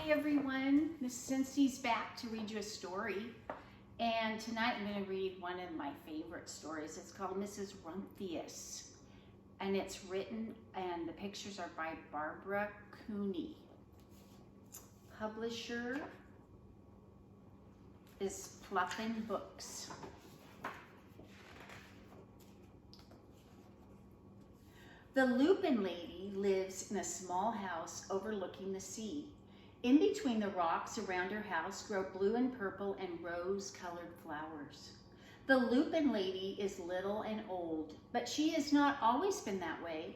Hi everyone, Miss Sensney's back to read you a story, and tonight I'm going to read one of my favorite stories. It's called Mrs. Rumphius, and it's written and the pictures are by Barbara Cooney. Publisher is Pluffin Books. The Lupin lady lives in a small house overlooking the sea. In between the rocks around her house grow blue and purple and rose-colored flowers. The Lupin lady is little and old, but she has not always been that way.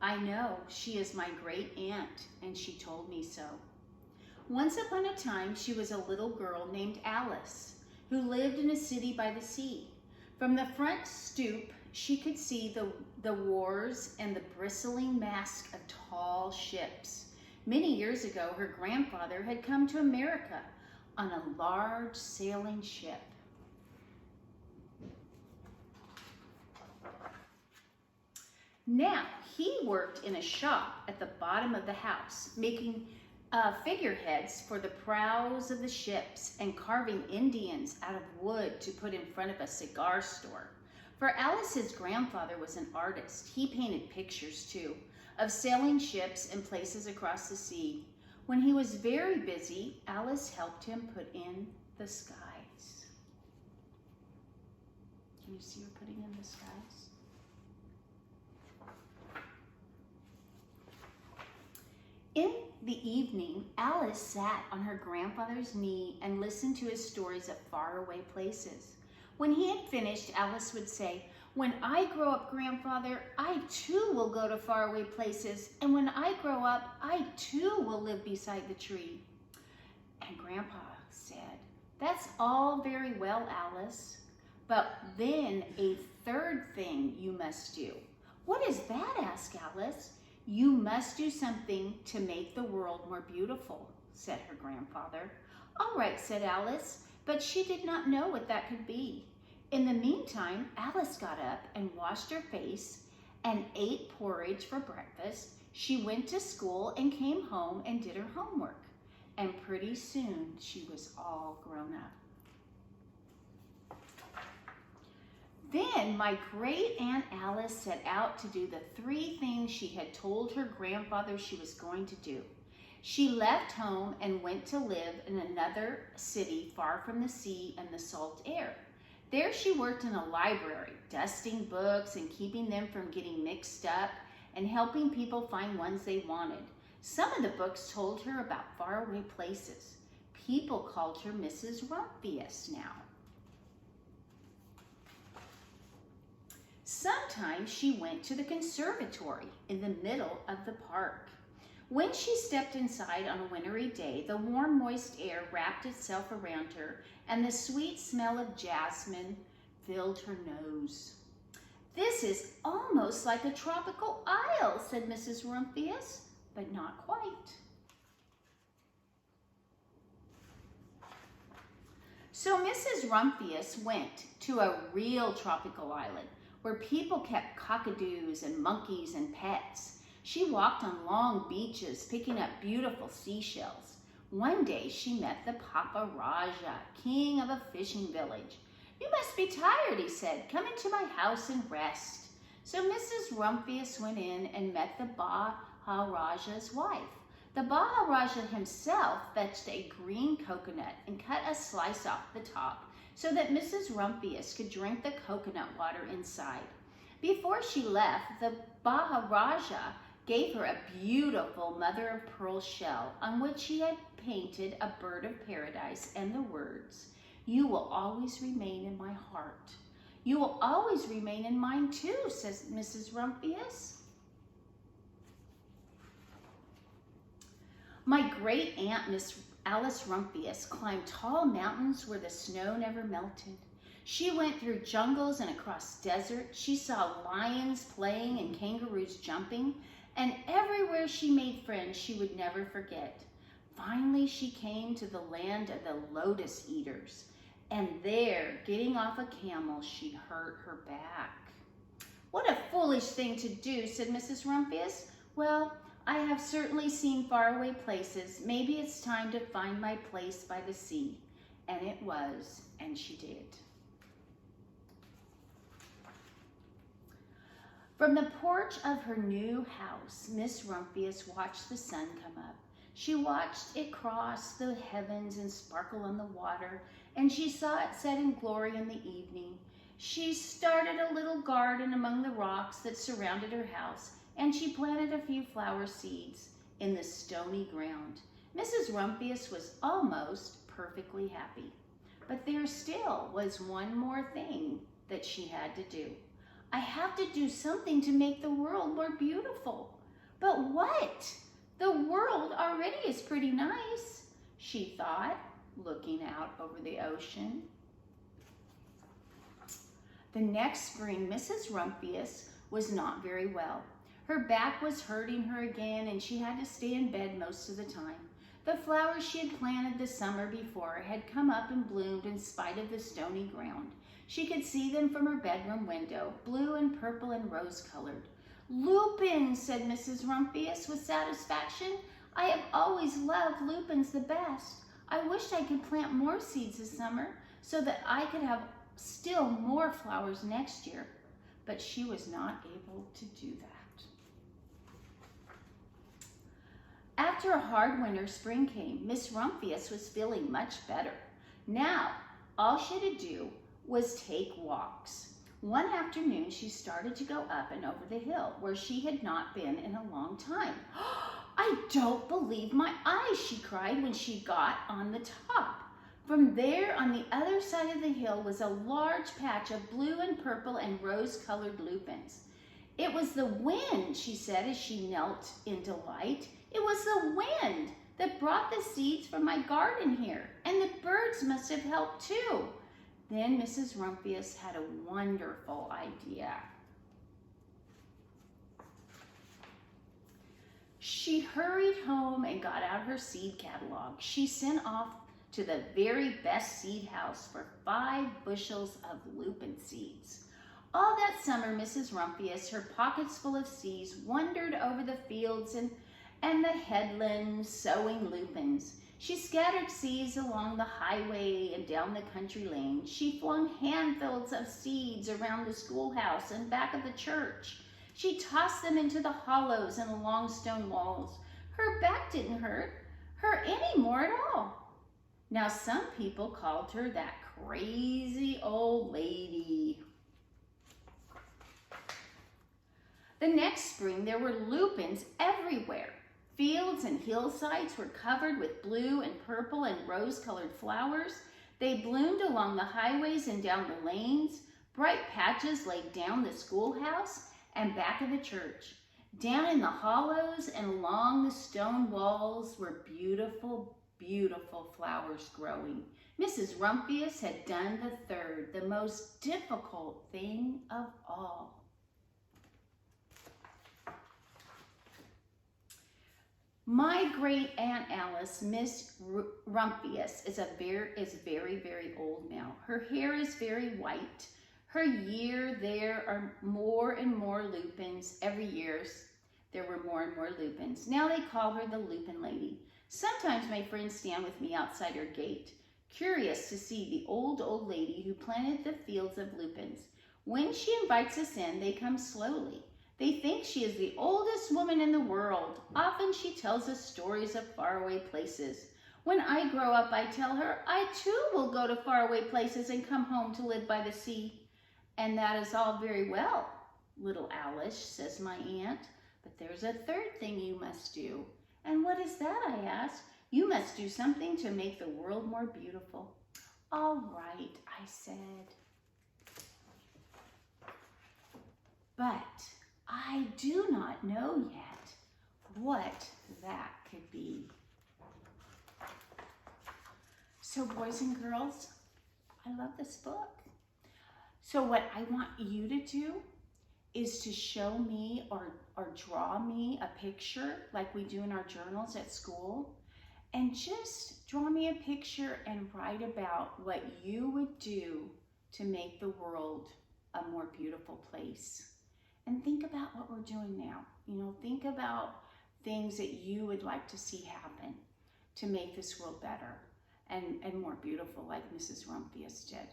I know, she is my great aunt, and she told me so. Once upon a time, she was a little girl named Alice, who lived in a city by the sea. From the front stoop, she could see the wharves and the bristling masts of tall ships. Many years ago, her grandfather had come to America on a large sailing ship. Now, he worked in a shop at the bottom of the house, making figureheads for the prows of the ships and carving Indians out of wood to put in front of a cigar store. For Alice's grandfather was an artist. He painted pictures too of sailing ships and places across the sea. When he was very busy, Alice helped him put in the skies. Can you see her putting in the skies? In the evening, Alice sat on her grandfather's knee and listened to his stories of faraway places. When he had finished, Alice would say, "When I grow up, Grandfather, I too will go to faraway places. And when I grow up, I too will live beside the tree." And Grandpa said, "That's all very well, Alice, but then a third thing you must do." "What is that?" asked Alice. "You must do something to make the world more beautiful," said her grandfather. "All right," said Alice, but she did not know what that could be. In the meantime, Alice got up and washed her face and ate porridge for breakfast. She went to school and came home and did her homework. And pretty soon she was all grown up. Then my great Aunt Alice set out to do the 3 things she had told her grandfather she was going to do. She left home and went to live in another city far from the sea and the salt air. There she worked in a library, dusting books and keeping them from getting mixed up and helping people find ones they wanted. Some of the books told her about faraway places. People called her Mrs. Rumphius now. Sometimes she went to the conservatory in the middle of the park. When she stepped inside on a wintry day, the warm, moist air wrapped itself around her, and the sweet smell of jasmine filled her nose. "This is almost like a tropical isle," said Mrs. Rumphius, "but not quite." So Mrs. Rumphius went to a real tropical island where people kept cockadoos and monkeys and pets. She walked on long beaches, picking up beautiful seashells. One day she met the Papa Raja, king of a fishing village. "You must be tired," he said. "Come into my house and rest." So Mrs. Rumphius went in and met the Maharaja's wife. The Maharaja himself fetched a green coconut and cut a slice off the top so that Mrs. Rumphius could drink the coconut water inside. Before she left, the Maharaja gave her a beautiful mother-of-pearl shell on which he had painted a bird of paradise and the words, "You will always remain in my heart." "You will always remain in mine too," says Mrs. Rumphius. My great aunt, Miss Alice Rumphius, climbed tall mountains where the snow never melted. She went through jungles and across deserts. She saw lions playing and kangaroos jumping, and everywhere she made friends she would never forget. Finally, she came to the land of the lotus eaters, and there, getting off a camel, she hurt her back. "What a foolish thing to do," said Mrs. Rumphius. "Well, I have certainly seen faraway places. Maybe it's time to find my place by the sea. And it was, and she did. From the porch of her new house, Miss Rumphius watched the sun come up. She watched it cross the heavens and sparkle on the water, and she saw it set in glory in the evening. She started a little garden among the rocks that surrounded her house, and she planted a few flower seeds in the stony ground. Mrs. Rumphius was almost perfectly happy, but there still was one more thing that she had to do. I have to do something to make the world more beautiful. But what? The world already is pretty nice, she thought, looking out over the ocean. The next spring, Mrs. Rumphius was not very well. Her back was hurting her again, and she had to stay in bed most of the time. The flowers she had planted the summer before had come up and bloomed in spite of the stony ground. She could see them from her bedroom window, blue and purple and rose-colored. "Lupins," said Mrs. Rumphius with satisfaction. "I have always loved lupins the best. I wish I could plant more seeds this summer so that I could have still more flowers next year." But she was not able to do that. After a hard winter, spring came. Miss Rumphius was feeling much better. Now, all she had to do was take walks. One afternoon, she started to go up and over the hill where she had not been in a long time. "I don't believe my eyes," she cried when she got on the top. From there, on the other side of the hill, was a large patch of blue and purple and rose-colored lupins. "It was the wind," she said as she knelt in delight. "It was the wind that brought the seeds from my garden here, and the birds must have helped too." Then Mrs. Rumphius had a wonderful idea. She hurried home and got out her seed catalog. She sent off to the very best seed house for 5 bushels of lupin seeds. All that summer, Mrs. Rumphius, her pockets full of seeds, wandered over the fields and the headlands sowing lupins. She scattered seeds along the highway and down the country lane. She flung handfuls of seeds around the schoolhouse and back of the church. She tossed them into the hollows and along stone walls. Her back didn't hurt her any more at all. Now, some people called her that crazy old lady. The next spring, there were lupins everywhere. Fields and hillsides were covered with blue and purple and rose-colored flowers. They bloomed along the highways and down the lanes. Bright patches lay down the schoolhouse and back of the church. Down in the hollows and along the stone walls were beautiful, beautiful flowers growing. Mrs. Rumphius had done the third, the most difficult thing of all. My great Aunt Alice, Miss Rumphius, is very, very old now. Her hair is very white. Her year there are more and more lupins. Every year there were more and more lupins. Now they call her the Lupin Lady. Sometimes my friends stand with me outside her gate, curious to see the old lady who planted the fields of lupins. When she invites us in, they come slowly. They think she is the oldest woman in the world. Often she tells us stories of faraway places. When I grow up, I tell her, I too will go to faraway places and come home to live by the sea. And that is all very well, little Alice, says my aunt. But there's a third thing you must do. And what is that, I asked. You must do something to make the world more beautiful. All right, I said. But I do not know yet what that could be. So boys and girls, I love this book. So what I want you to do is to show me or draw me a picture like we do in our journals at school. And just draw me a picture and write about what you would do to make the world a more beautiful place. And think about what we're doing now. You know, think about things that you would like to see happen to make this world better and more beautiful, like Mrs. Rumphius did.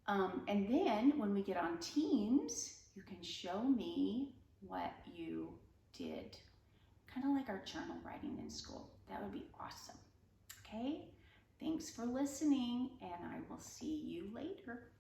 And then when we get on Teams, you can show me what you did. Kind of like our journal writing in school. That would be awesome. Okay? Thanks for listening, and I will see you later.